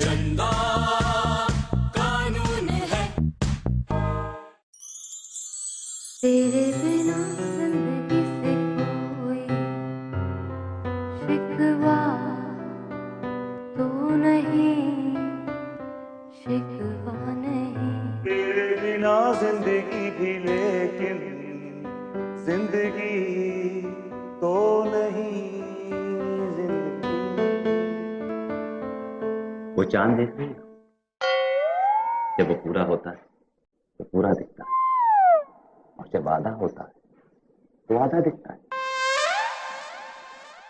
गंदा कानून है। तेरे बिना जिंदगी से कोई शिकवा तो नहीं, शिकवा नहीं। तेरे बिना जिंदगी भी, लेकिन जिंदगी तो नहीं जिंदगी। वो चांद देख रही हो, जब वो पूरा होता है तो पूरा दिखता है, और जब आधा होता है तो आधा दिखता है।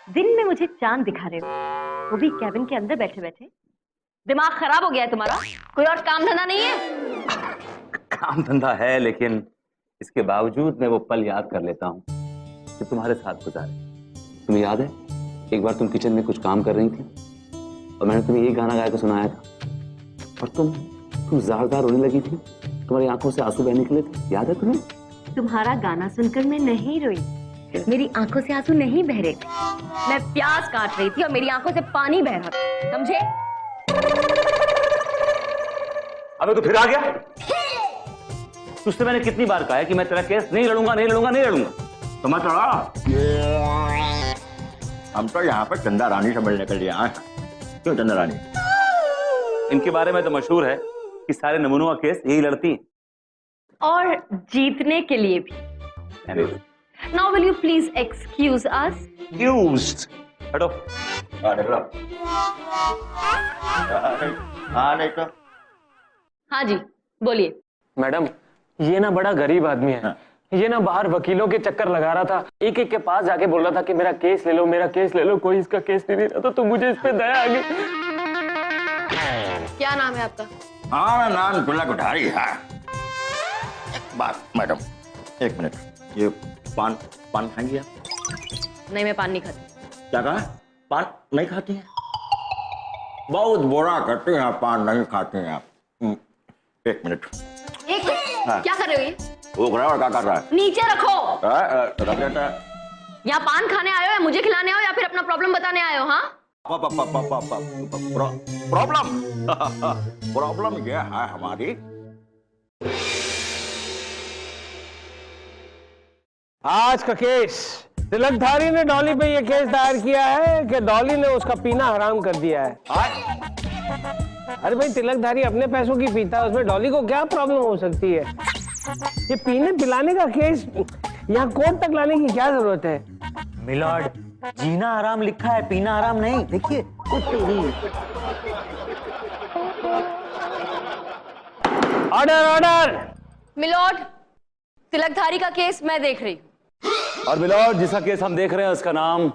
दिन में मुझे चांद दिखा रहे हो, वो भी कैबिन के अंदर बैठे बैठे। दिमाग खराब हो गया है तुम्हारा? कोई और काम धंधा नहीं है? काम धंधा है, लेकिन इसके बावजूद मैं वो पल याद कर लेता हूँ कि तुम्हारे साथ गुजारे। तुम्हें याद है एक बार तुम किचन में कुछ काम कर रही थी और मैंने तुम्हें ये गाना गा के सुनाया था और तुम ज़ारदार रोने लगी थी, तुम्हारी आंखों से आंसू बहने निकले थे, याद है तुम्हें? तुम्हारा गाना सुनकर मैं नहीं रोई, मेरी आंखों से आंसू नहीं बह रहे थे। मैं प्याज काट रही थी और मेरी आंखों से पानी बह रहा था, समझे? अबे तो फिर आ गया। तुझसे मैंने कितनी बार कहा है कि मैं तेरा केस नहीं लड़ूंगा, नहीं लड़ूंगा, नहीं लड़ूंगा, तो मैं चढ़ा। हम तो यहाँ पर चंदा रानी से मिलने के लिए आए। क्यों चंदा रानी? इनके बारे में तो मशहूर है कि सारे नमूनों का केस यही लड़ती हैं, और जीतने के लिए भी। Now will you please excuse us? Excused. हटो। नहीं तो। हाँ जी, बोलिए। मैडम, ये ना बड़ा गरीब आदमी है। ये ना बाहर वकीलों के चक्कर लगा रहा था, एक एक के पास जाके बोल रहा था कि मेरा केस ले लो, मेरा केस ले लो, कोई इसका केस नहीं ले रहा था, तो मुझे इस पे दया आ गई। क्या नाम है आपका? हाँ, नाम तिलक धारी है। एक बात मैडम, एक मिनट, ये पान खाएंगी आप? नहीं, मैं पान नहीं खाती। क्या कहा? पान नहीं खाती हैं? बहुत बुरा करते हैं, पान नहीं खाते हैं आप। एक मिनट। एक मिनट, हाँ। क्या कर रहे हो ये? वो क्या कर रहा है? नीचे रखो। रख देता है। यहाँ पान खाने आए हो या मुझे खिलाने आए हो या फिर अपना प्रॉब्लम बताने आए हो? हाँ, प्रॉब्लम ये है हमारी। आज का केस, तिलकधारी ने डॉली पे ये केस दायर किया है कि डॉली ने उसका पीना हराम कर दिया है। अरे भाई, तिलकधारी अपने पैसों की पीता है, उसमें डॉली को क्या प्रॉब्लम हो सकती है? ये पीने पिलाने का केस यहाँ कोर्ट तक लाने की क्या जरूरत है? मिलॉर्ड, जीना आराम लिखा है, पीना आराम नहीं। देखिए। Order order. मिलॉर्ड, तिलकधारी का केस मैं देख रही हूँ। और मिलॉर्ड, जिसका केस हम देख रहे हैं उसका नाम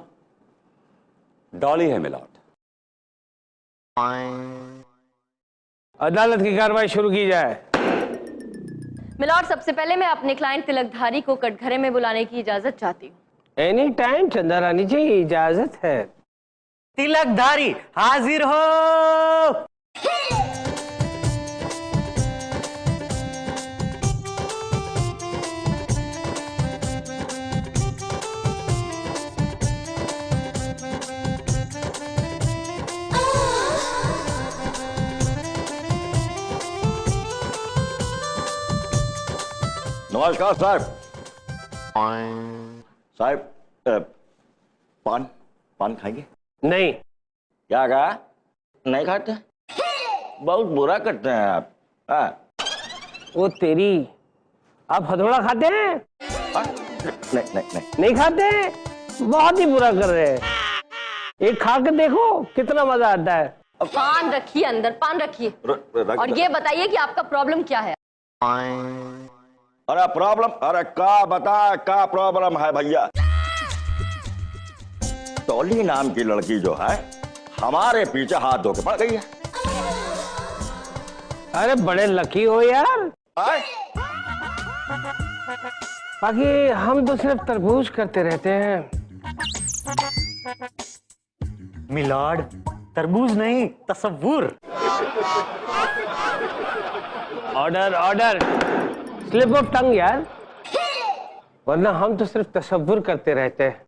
डॉली है मिलॉर्ड। अदालत की कार्रवाई शुरू की जाए। मिलॉर्ड, सबसे पहले मैं अपने क्लाइंट तिलकधारी को कटघरे में बुलाने की इजाजत चाहती हूँ। एनी टाइम चंदा रानी जी, इजाजत है। तिलकधारी हाजिर हो। नमस्कार साहब। साहब, पान खाएंगे? नहीं। क्या कहा? नहीं खाते? बहुत बुरा करते हैं आप। वो तेरी, आप हथौड़ा खाते हैं? नहीं। नहीं खाते? बहुत ही बुरा कर रहे हैं। एक खा के देखो कितना मजा आता है। पान रखिए अंदर, पान रखिए। और ये बताइए कि आपका प्रॉब्लम क्या है? अरे प्रॉब्लम, अरे क्या प्रॉब्लम है भैया? डॉली नाम की लड़की जो है हमारे पीछे हाथ धो के पड़ गई है। अरे बड़े लकी हो यार। बाकी हम तो सिर्फ तरबूज करते रहते हैं। मिलॉर्ड, तरबूज नहीं, तसव्वुर। Order order. Slip of tongue यार, वरना हम तो सिर्फ तसव्वुर करते रहते हैं।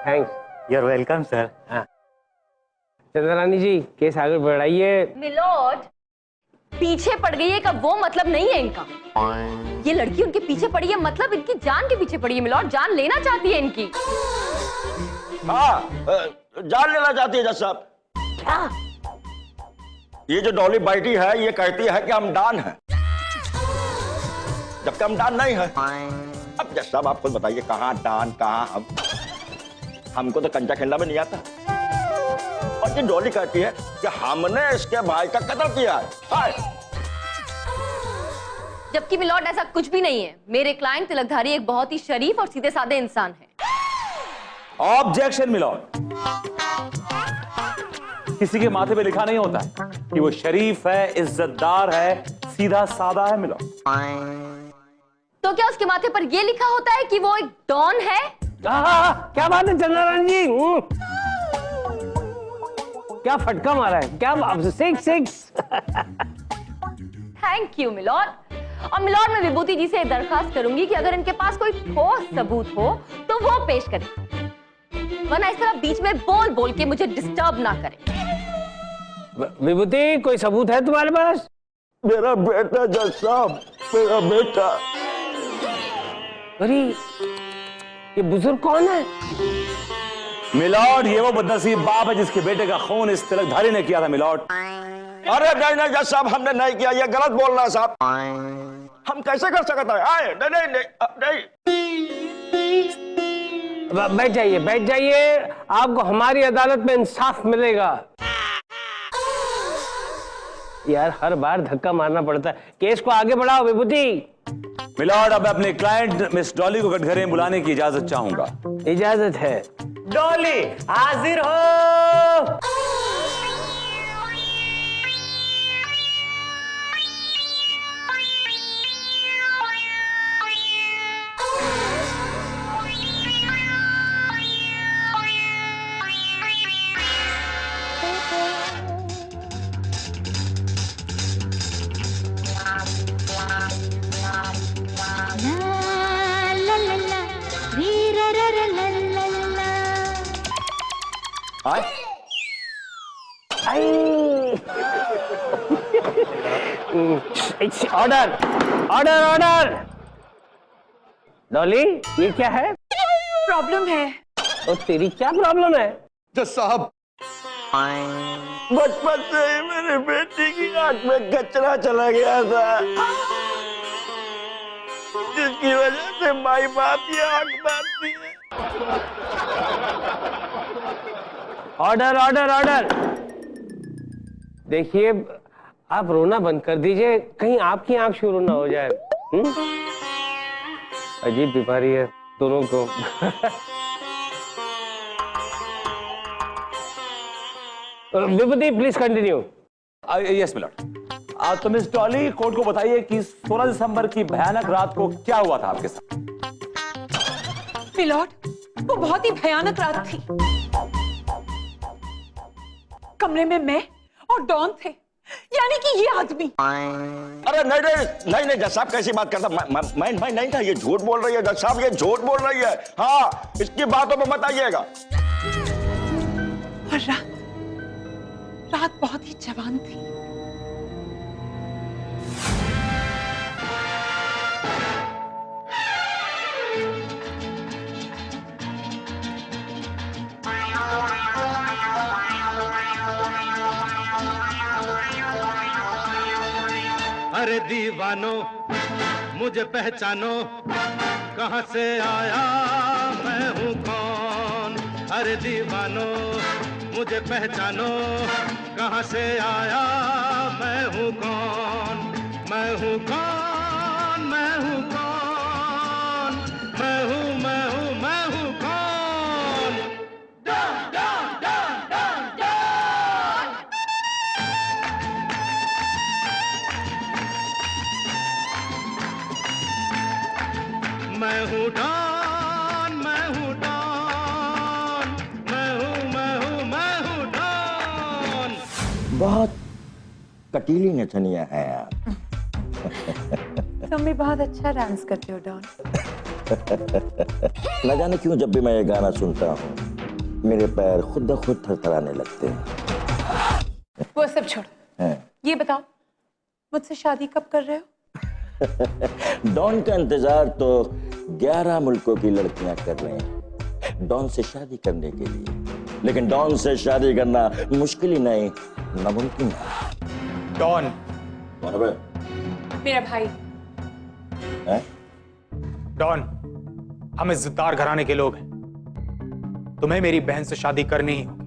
Thanks. You are welcome sir. Chandrani ji case आगे बढ़ाइए। मिलॉर्ड, पीछे पड़ गई है का वो मतलब नहीं है इनका। ये लड़की उनके पीछे पड़ी है मतलब इनकी जान के पीछे पड़ी है मिलॉर्ड, जान लेना चाहती है इनकी। हाँ, जान लेना चाहती है जज साहब। क्या? ये जो डॉली बैठी है ये कहती है कि हम डॉन हैं, जबकि हम डॉन नहीं है। अब जज साहब आप खुद बताइए, कहाँ डॉन कहाँ हम? हमको तो कंचा खेलना भी नहीं आता। और ये डॉली कहती है कि हमने इसके भाई का कत्ल किया है। हाय। जबकि मिलॉर्ड ऐसा कुछ भी नहीं है। मेरे क्लाइंट तिलकधारी एक बहुत ही शरीफ और सीधे साधे इंसान है। Objection my lord. किसी के माथे पे लिखा नहीं होता है कि वो शरीफ है, इज्जतदार है, सीधा साधा है मिलॉर्ड। तो क्या उसके माथे पर यह लिखा होता है कि वो एक डॉन है? क्या बात है चंद्रानी जी, क्या फटका मारा है, क्या 6-6। Thank you my lord. और मिलॉर्ड, मैं विभूति जी से दरखास्त करूंगी कि अगर इनके पास कोई ठोस सबूत हो तो वो पेश करें, वरना इस तरह बीच में बोल बोल के मुझे डिस्टर्ब ना करें। विभूति, कोई सबूत है तुम्हारे पास? मेरा बेटा जज साहब, मेरा बेटा। अरे ये बुजुर्ग कौन है? मिलॉर्ड, ये वो बदनसीब बाप है जिसके बेटे का खून इस तिलकधारी ने किया था मिलॉर्ड। अरे नहीं नहीं जज साहब, हमने नहीं किया, ये गलत बोल रहा है साहब। हम कैसे कर सकते हैं? आए, नहीं नहीं नहीं नहीं। बैठ जाइए, बैठ जाइए, आपको हमारी अदालत में इंसाफ मिलेगा। यार हर बार धक्का मारना पड़ता है। केस को आगे बढ़ाओ विभूति। मिलॉर्ड, अब अपने क्लाइंट मिस डॉली को कटघरे में बुलाने की इजाजत चाहूंगा। इजाजत है। डॉली हाजिर हो। Order order order. डॉली, ये क्या है? प्रॉब्लम है। तो तेरी क्या प्रॉब्लम है? जज साहब, बचपन से ही मेरे बेटी की आंख में कचरा चला गया था, जिसकी वजह से माई बाप ये आंख मारती है। Order order order. देखिए, आप रोना बंद कर दीजिए, कहीं आपकी आंख शुरू ना हो जाए। अजीब बीमारी है दोनों को। Vibhuti please continue. Yes my lord. तो मिस डॉली, कोर्ट को बताइए कि 16 दिसंबर की भयानक रात को क्या हुआ था आपके साथ? मिलॉर्ड, वो बहुत ही भयानक रात थी। कमरे में मैं और डॉन थे, यानी कि ये आदमी। अरे नहीं नहीं नहीं नहीं जज साहब, कैसी बात करता? मैं नहीं था, ये झूठ बोल रही है जज साहब, ये झूठ बोल रही है। हाँ, इसकी बातों में मत आइएगा। और रात बहुत ही जवान थी। अरे दीवानो मुझे पहचानो, कहां से आया मैं हूं कौन। अरे दीवानो मुझे पहचानो, कहां से आया मैं हूं कौन। मैं हूं कौन, मैं हूं कौन, मैं हूं मैं हूं मैं हूं कौन। Don Don Don Don Don. मैं हूं डॉन, मैं हूं डॉन, मैं हूं मैं हूं डॉन। बहुत कटीली नचनिया है आप। तुम भी बहुत अच्छा डांस करते हो डॉन। न जाने क्यों जब भी मैं ये गाना सुनता हूँ मेरे पैर खुद ब खुद थरथराने लगते हैं। वो सब छोड़, ये बताओ मुझसे शादी कब कर रहे हो? डॉन का इंतजार तो 11 मुल्कों की लड़कियां कर रही हैं डॉन से शादी करने के लिए, लेकिन डॉन से शादी करना मुश्किल ही नहीं, नामुमकिन है। डॉन कौन है बे? मेरा भाई। हैं? डॉन, हम इज्जतदार घराने के लोग हैं। तुम्हें मेरी बहन से शादी करनी ही होगी,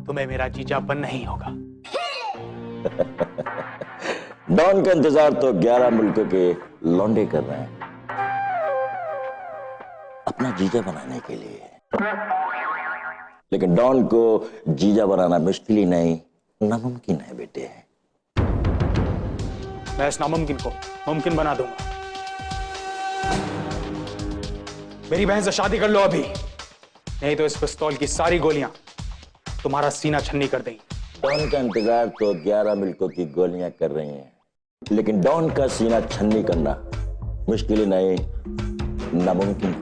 तुम्हें मेरा जीजा बनना ही होगा। डॉन का इंतजार तो 11 मुल्कों के लौंडे कर रहे हैं अपना जीजा बनाने के लिए, लेकिन डॉन को जीजा बनाना मुश्किल ही नहीं, नामुमकिन है बेटे। मैं इस नामुमकिन को मुमकिन बना दूंगा। मेरी बहन से शादी कर लो अभी, नहीं तो इस पिस्तौल की सारी गोलियां तुम्हारा सीना छन्नी कर देंगी। डॉन का इंतजार तो 11 मुल्कों की गोलियां कर रही हैं, लेकिन डॉन का सीना छन्नी करना मुश्किल ही नहीं, नामुमकिन।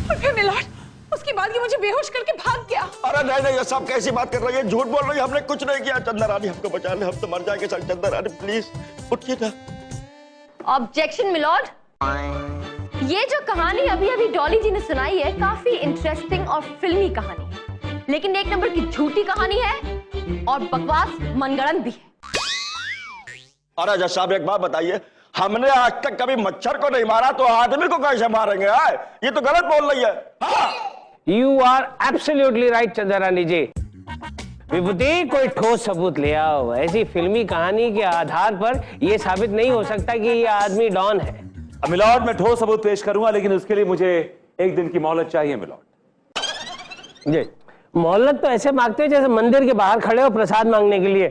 और फिर मिलॉर्ड, उसके बाद ये मुझे बेहोश करके भाग गया। अरे नहीं नहीं, ये सब कैसी बात कर रही है, झूठ बोल रही है, हमने कुछ नहीं किया। चंदा रानी हमको बचा ले, हम तो मर जाएंगे। चंदा रानी प्लीज उठिए ना। ऑब्जेक्शन मिलॉर्ड, ये जो कहानी अभी अभी डॉली जी ने सुनाई है काफी इंटरेस्टिंग और फिल्मी कहानी है, लेकिन एक नंबर की झूठी कहानी है और बकवास मनगढ़ंत भी है। अरे जज साहब एक बात बताइए, हमने आज तक कभी मच्छर को नहीं मारा तो आदमी को कैसे मारेंगे? ये तो गलत बोल रही है। यू आर एब्सोल्युटली राइट चंदा रानी जी। विभूति, कोई ठोस सबूत ले आओ। ऐसी फिल्मी कहानी के आधार पर यह साबित नहीं हो सकता कि यह आदमी डॉन है। मिलॉर्ड, मैं ठोस सबूत पेश करूंगा, लेकिन उसके लिए मुझे 1 दिन की मोहलत चाहिए मिलॉर्ड। जी, मोहलत तो ऐसे मांगते हो जैसे मंदिर के बाहर खड़े हो प्रसाद मांगने के लिए।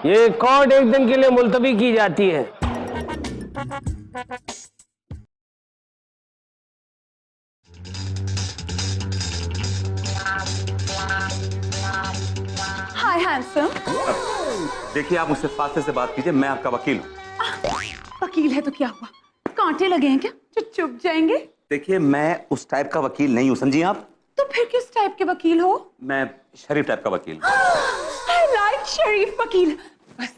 ये कोर्ट 1 दिन के लिए मुलतवी की जाती है। हाय हैंडसम। देखिए, आप मुझसे फासले से बात कीजिए, मैं आपका वकील हूँ। वकील है तो क्या हुआ, कांटे लगे हैं क्या जो चुप जाएंगे? देखिए, मैं उस टाइप का वकील नहीं हूँ, समझिए आप। तो फिर किस टाइप के वकील हो? मैं शरीफ टाइप का वकील हूँ। I like शरीफ वकील। बस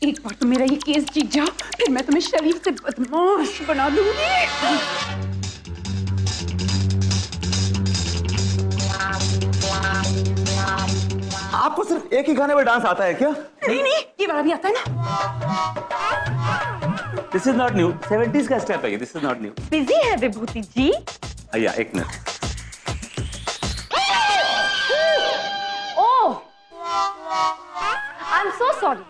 एक बार तो मेरा ये केस जीत जाओ, फिर मैं तुम्हें शरीफ से बदमाश बना दूंगी। आपको सिर्फ एक ही गाने में डांस आता है क्या? नहीं नहीं, ये वाला भी आता है ना। This is not new, 70s का स्टेप है ये, this is not new. Busy है विभूति जी? भैया 1 minute. Oh, I am so sorry.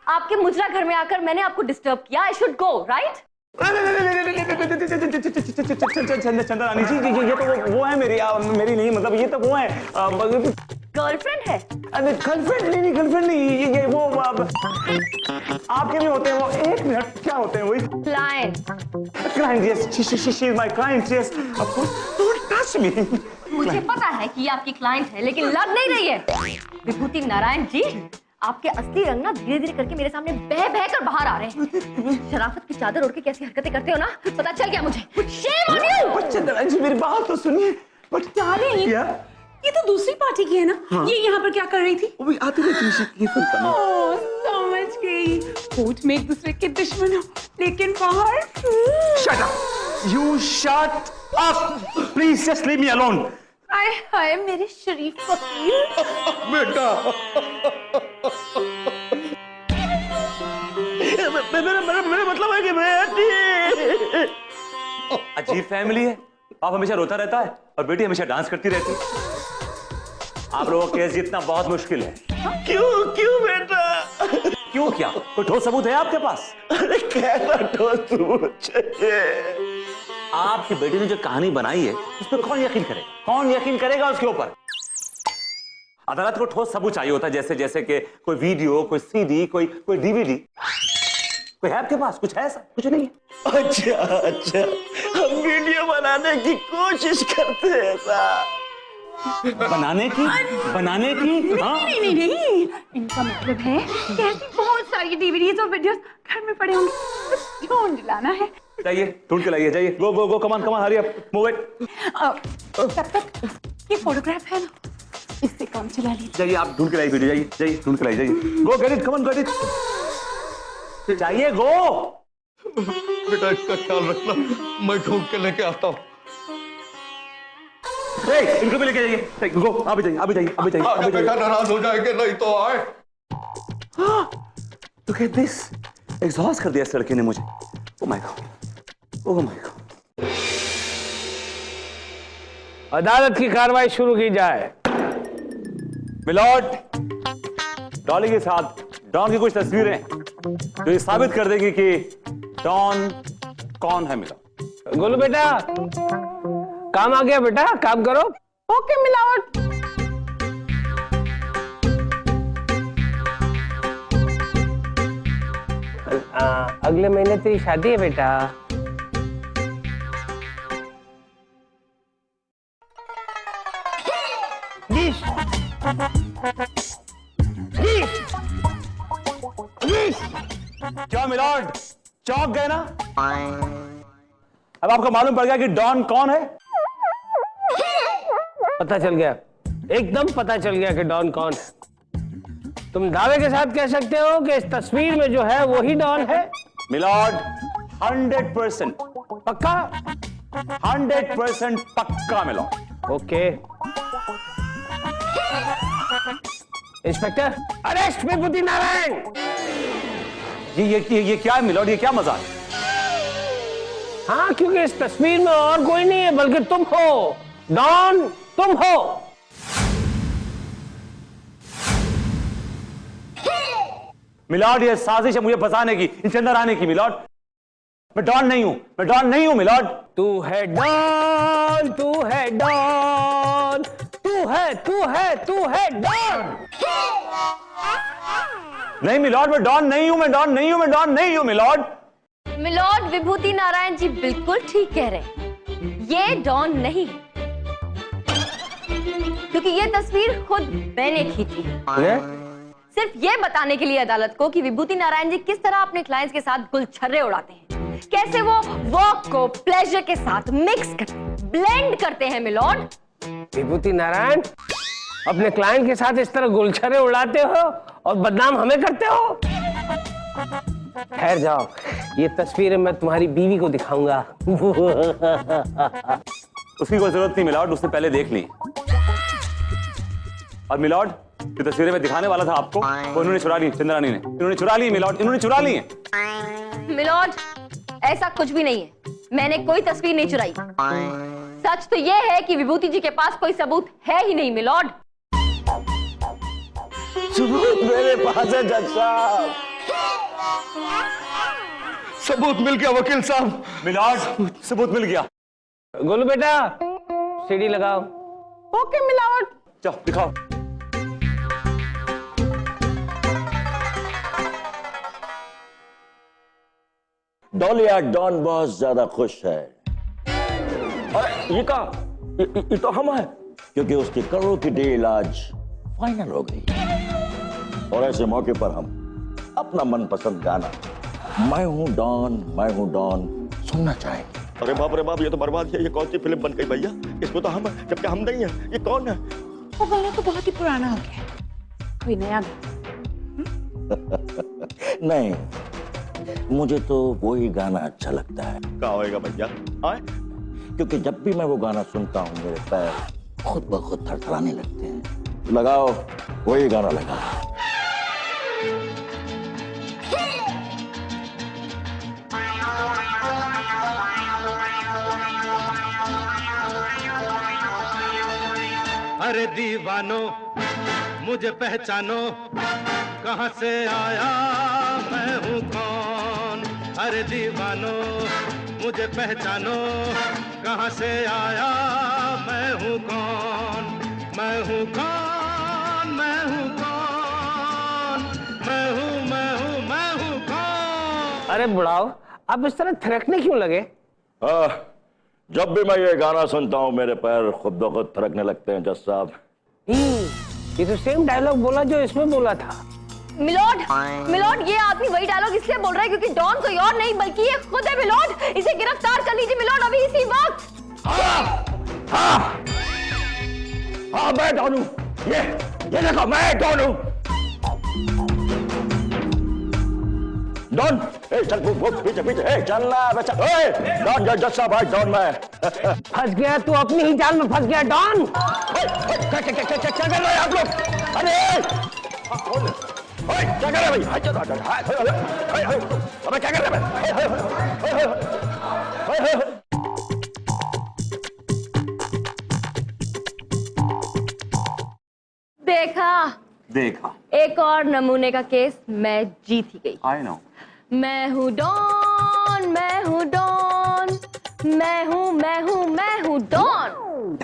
आपके मुजरा घर में आकर मैंने आपको डिस्टर्ब किया। I should go, right? चंदा रानी जी, ये तो वो है मेरी नहीं, मतलब ये तो वो है गर्लफ्रेंड है। अरे गर्लफ्रेंड नहीं, ये वो आपके भी होते हैं वो। 1 मिनट, क्या होते हैं वही? Client, yes, she is my client, yes, of course. Don't touch me. मुझे पता है कि ये आपकी क्लाइंट है, लेकिन लग नहीं रही है। विभूति नारायण जी, आपके असली रंग ना धीरे धीरे करके मेरे सामने बह बह कर बाहर आ रहे हैं। शराफत की चादर ओढ़ के कैसी हरकतें करते हो ना, पता चल गया मुझे। Shame on you! चंदा रानी जी, मेरी बात तो सुनिए। डार्लिंग, ये तो दूसरी पार्टी की है ना? हाँ। ये यहाँ पर क्या कर रही थी? वो भी आती रहती है, समझ गई। कोर्ट में एक दूसरे के दुश्मन हो, लेकिन बाहर। Shut up! You shut up! Please just leave me alone. हाय हाय मेरे शरीफ वकील। बेटा, मेरा मतलब है कि बेटी। अजीब फैमिली है, बाप हमेशा रोता रहता है और बेटी हमेशा डांस करती रहती है। आप लोगों का केस जीतना बहुत मुश्किल है। क्यों बेटा? क्यों क्या? कोई ठोस सबूत है आपके पास? अरे कैसा ठोस सबूत चाहिए? आपकी बेटी ने जो कहानी बनाई है उस पर कौन यकीन करेगा? कौन यकीन करेगा उसके ऊपर? अदालत को ठोस सबूत चाहिए होता है, जैसे कि कोई वीडियो, कोई सीडी, कोई डीवीडी। कोई है आपके पास? कुछ है ऐसा? कुछ नहीं है। अच्छा, हम वीडियो बनाने की कोशिश करते हैं ऐसा। बनाने की? नहीं, इनका मतलब है कि ऐसी बहुत सारी डीवीडीज और वीडियोस घर में पड़े होंगे, ढूंढ लाना है। जाइए ढूंढ के लाइए, जाइए, गो गो गो, कमान कमान, हरी अप, मूव इट। तब तक ये फोटोग्राफ है ना, इससे काम चला लीजिए। जाइए आप ढूंढ के लाइए वीडियो, जाइए जाइए ढूंढ के लाइए, जाइए, go get it, come on get it, जाइए गो। बेटा इसका ख्याल रखना, मैं ढूंढ के लेके आता हूँ। इनको भी लेके जाइए, गो, आप भी जाइए, आप भी जाइए, आप भी जाइए, आप भी बेटा जाइए। नाराज हो जाएंगे, नहीं तो आए। Look at this, एग्जॉस्ट कर दिया इस लड़के ने मुझे। Oh my God, oh my God। अदालत की कार्रवाई शुरू की जाए। मिलॉर्ड, डॉली के साथ डॉन की कुछ तस्वीरें जो ये साबित कर देंगी कि डॉन कौन है। मिलॉर्ड। गोलू बेटा, काम आ गया बेटा, काम करो। ओके मिलावट। अगले महीने तेरी शादी है बेटा। क्या मिलॉर्ड, चौंक गए ना? अब आपको मालूम पड़ गया कि डॉन कौन है? पता चल गया, एकदम पता चल गया कि डॉन कौन है। तुम दावे के साथ कह सकते हो कि इस तस्वीर में जो है वही डॉन है? मिलॉर्ड 100% पक्का? 100% पक्का मिलॉर्ड। ओके। इंस्पेक्टर, अरेस्ट विभूति नारायण। ये क्या है मिलॉर्ड, ये क्या मजाक? हाँ, क्योंकि इस तस्वीर में और कोई नहीं है बल्कि तुम हो डॉन, तुम हो। मिलॉर्ड ये साजिश है मुझे फंसाने की, इनके अंदर आने की। मिलॉर्ड मैं डॉन नहीं हूं, मैं डॉन नहीं हूं मिलॉर्ड। तू है डॉन, तू है डॉन, तू है डॉन। नहीं मिलॉर्ड, मैं डॉन नहीं हूं, मैं डॉन नहीं हूं, मैं डॉन नहीं हूं मिलॉर्ड। मिलॉर्ड विभूति नारायण जी बिल्कुल ठीक कह रहे हैं, ये डॉन नहीं है, क्योंकि ये तस्वीर खुद मैंने खींची है। सिर्फ ये बताने के लिए अदालत को कि विभूति नारायण जी किस तरह अपने क्लाइंट्स के साथ गुलछर्रे उड़ाते हैं, कैसे वो वर्क को प्लेजर के साथ मिक्स करते हैं, ब्लेंड करते हैं। मिलॉर्ड विभूति नारायण, अपने क्लाइंट के साथ इस तरह गुलछर्रे उड़ाते हो और बदनाम हमें करते हो? ठहर जाओ, ये तस्वीरें मैं तुम्हारी बीवी को दिखाऊंगा। उसकी कोई जरूरत नहीं मिलॉर्ड, उसने पहले देख ली। और मिलॉर्ड जो तस्वीरें मैं दिखाने वाला था आपको, वो इन्होंने चुरा ली, चंद्रानी ने। इन्होंने चुरा ली मिलॉर्ड, इन्होंने चुरा ली है। मिलॉर्ड ऐसा कुछ भी नहीं है, मैंने कोई तस्वीर नहीं चुराई। सच तो यह है कि विभूति जी के पास कोई सबूत है ही नहीं। मिलॉर्ड सबूत मेरे पास है जज साहब, सबूत मिल गया वकील साहब। मिलॉर्ड सबूत मिल गया। गोलू बेटा, सीढ़ी लगाओ। ओके मिलावट। चलो दिखाओ। डॉलिया डॉन बहुत ज्यादा खुश है। अरे ये कहा, ये तो हम है, क्योंकि उसकी करोड़ों की डील आज फाइनल हो गई। और ऐसे मौके पर हम अपना मनपसंद गाना मैं हूं डॉन सुनना चाहेंगे। अरे बाप ये तो बर्बाद है, ये कौन सी फिल्म बन गई भैया? इसमें तो हम है, जबकि हम नहीं है। ये कौन है? वो गाना तो बहुत ही पुराना हो गया, कोई नया नहीं, मुझे तो वही गाना अच्छा लगता है। क्या होएगा भैया? क्योंकि जब भी मैं वो गाना सुनता हूँ मेरे पैर खुद ब खुद थरथराने लगते हैं। लगाओ वही गाना लगाओ। अरे दीवानो मुझे पहचानो, कहां से आया मैं हूं कौन। अरे दीवानो मुझे पहचानो, कहां से आया मैं हूं कौन। मैं हूं कौन, मैं हूं कौन, मैं हूं कौन। अरे बुढ़ाओ, आप इस तरह थिरकने क्यों लगे? जब भी मैं ये गाना सुनता हूँ मेरे पैर खुद ब खुद थिरकने लगते हैं जज साहब। ये तो सेम डायलॉग बोला जो इसमें बोला था। मिलोड, मिलोड, ये आदमी वही डायलॉग इसलिए बोल रहा है क्योंकि डॉन कोई और नहीं बल्कि ये खुद है मिलोड। इसे गिरफ्तार कर लीजिए मिलोड अभी इसी वक्त। हाँ मैं डॉन हूँ, ये देखो मैं डॉन हूँ। डॉन, चल वो पीछे पीछे, चलना बच्चा। डॉन जैसा भाई डॉन मैं। फंस गया तू, अपनी ही जाल में फंस गया डॉन। क्या कर रहे हैं आप लोग? अरे क्या कर रहे हैं भाई? अबे क्या कर रहे हैं? देखा एक और नमूने का केस मैं जीत ही गई। I know. मैं हूँ डॉन, मैं हूँ डॉन, मैं हूँ डॉन।